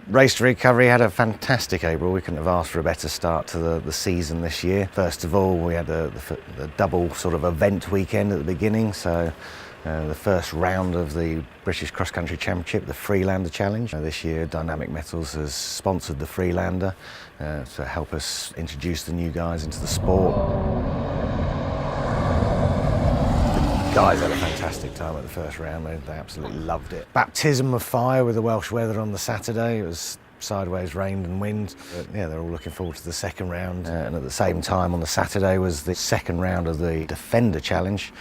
Race2Recovery had a fantastic April. We couldn't have asked for a better start to the season this year. First of all, we had the double sort of event weekend at the beginning. So the first round of the British Cross Country Championship, the Freelander Challenge. This year, Dynamic Metals has sponsored the Freelander to help us introduce the new guys into the sport. Guys had a fantastic time at the first round. They absolutely loved it. Baptism of fire with the Welsh weather on the Saturday. It was sideways rain and wind. But yeah, they're all looking forward to the second round. And at the same time on the Saturday was the second round of the Defender Challenge.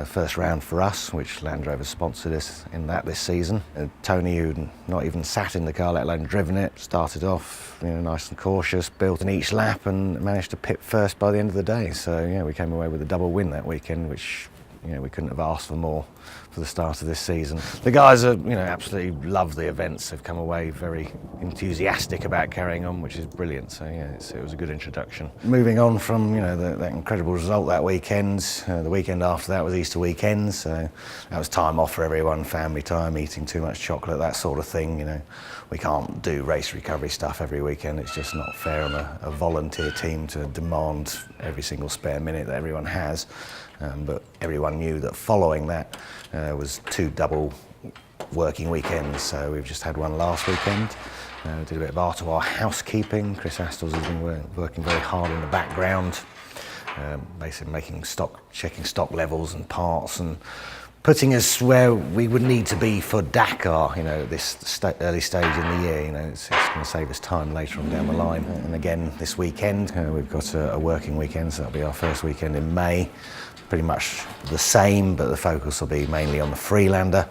First round for us, which Land Rover sponsored us in that this season. Tony, who'd not even sat in the car, let alone driven it, started off nice and cautious, built in each lap and managed to pit first by the end of the day. So yeah, we came away with a double win that weekend, which we couldn't have asked for more for the start of this season. The guys are, absolutely love the events. They've come away very enthusiastic about carrying on, which is brilliant. So yeah, it was a good introduction. Moving on from, that incredible result that weekend, the weekend after that was Easter weekend. So that was time off for everyone, family time, eating too much chocolate, that sort of thing. We can't do race recovery stuff every weekend. It's just not fair on a volunteer team to demand every single spare minute that everyone has. But everyone knew that following that was two double working weekends. So we've just had one last weekend. Did a bit of Artois housekeeping. Chris Astles has been working very hard in the background, basically checking stock levels and parts and putting us where we would need to be for Dakar, at this early stage in the year. It's going to save us time later on down the line. And again, this weekend, we've got a working weekend, so that'll be our first weekend in May. Pretty much the same, but the focus will be mainly on the Freelander,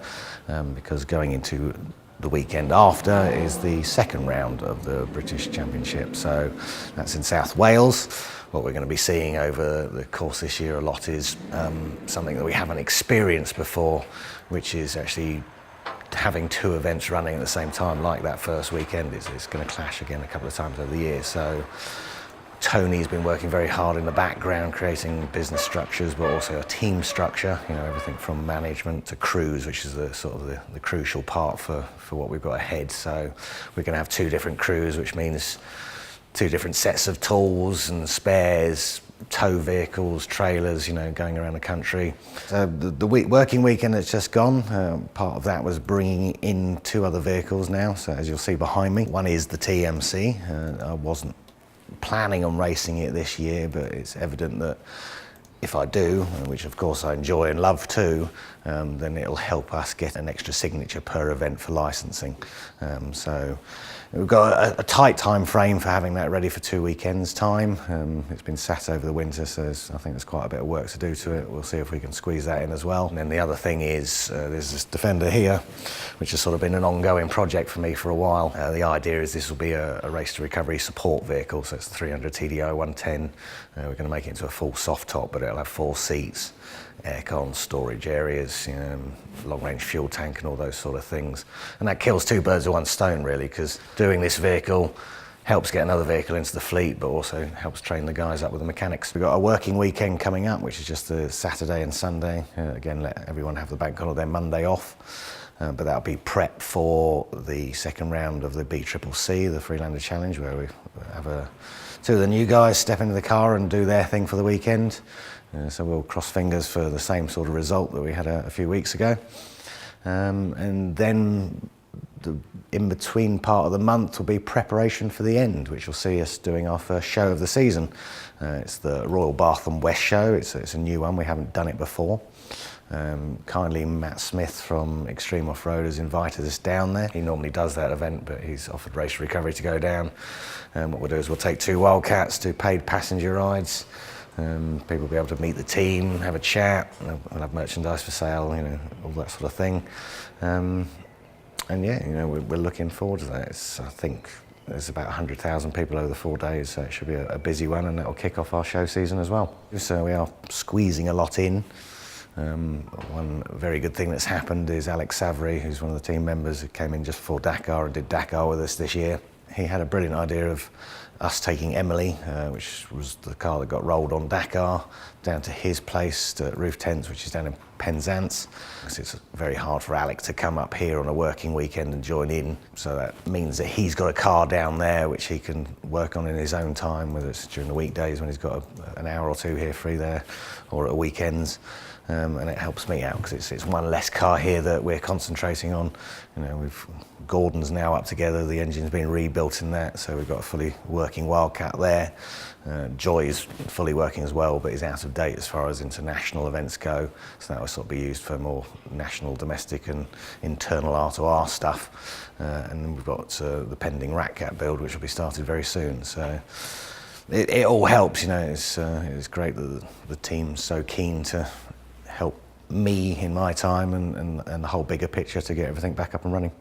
because going into the weekend after is the second round of the British Championship. So that's in South Wales. What we're going to be seeing over the course this year a lot is something that we haven't experienced before, which is actually having two events running at the same time, like that first weekend. It's going to clash again a couple of times over the year. So Tony's been working very hard in the background, creating business structures, but also a team structure. Everything from management to crews, which is the crucial part for what we've got ahead. So we're going to have two different crews, which means two different sets of tools and spares, tow vehicles, trailers, going around the country. The working weekend that's just gone, part of that was bringing in two other vehicles now. So as you'll see behind me, one is the TMC. I wasn't planning on racing it this year, but it's evident that if I do, which of course I enjoy and love too, then it'll help us get an extra signature per event for licensing. So we've got a tight time frame for having that ready for 2 weekends' time. It's been sat over the winter, so I think there's quite a bit of work to do to it. We'll see if we can squeeze that in as well. And then the other thing is, there's this Defender here, which has sort of been an ongoing project for me for a while. The idea is this will be a Race2Recovery support vehicle, so it's the 300 TDI 110. We're going to make it into a full soft top, but it'll have 4 seats, aircon, storage areas, long-range fuel tank and all those sort of things. And that kills two birds with one stone, really, because doing this vehicle helps get another vehicle into the fleet, but also helps train the guys up with the mechanics. We've got a working weekend coming up, which is just the Saturday and Sunday. Again, let everyone have the bank holiday Monday off. But that'll be prep for the second round of the BCCC, the Freelander Challenge, where we have two of the new guys step into the car and do their thing for the weekend. So we'll cross fingers for the same sort of result that we had a few weeks ago. And then the in-between part of the month will be preparation for the end, which will see us doing our first show of the season. It's the Royal Bath and West Show. It's a new one. We haven't done it before. Kindly Matt Smith from Extreme Off-Road has invited us down there. He normally does that event, but he's offered Race2Recovery to go down. What we'll do is we'll take 2 Wildcats, do paid passenger rides. People will be able to meet the team, have a chat. We'll have merchandise for sale, all that sort of thing. And yeah, we're looking forward to that. I think there's about 100,000 people over the 4 days, so it should be a busy one, and that'll kick off our show season as well. So we are squeezing a lot in. One very good thing that's happened is Alex Savary, who's one of the team members who came in just before Dakar and did Dakar with us this year. He had a brilliant idea of us taking Emily, which was the car that got rolled on Dakar, down to his place at Roof Tents, which is down in Penzance. It's very hard for Alec to come up here on a working weekend and join in, so that means that he's got a car down there which he can work on in his own time, whether it's during the weekdays when he's got an hour or two here free there, or at weekends. And it helps me out because it's one less car here that we're concentrating on. You know, Gordon's now up together, the engine's been rebuilt in that, so we've got a fully working Wildcat there. Joy is fully working as well, but is out of date as far as international events go, so that will sort of be used for more national, domestic and internal R2R stuff. And then we've got the pending Ratcat build, which will be started very soon. So it all helps, you know. It's great that the team's so keen to help me in my time and the whole bigger picture to get everything back up and running.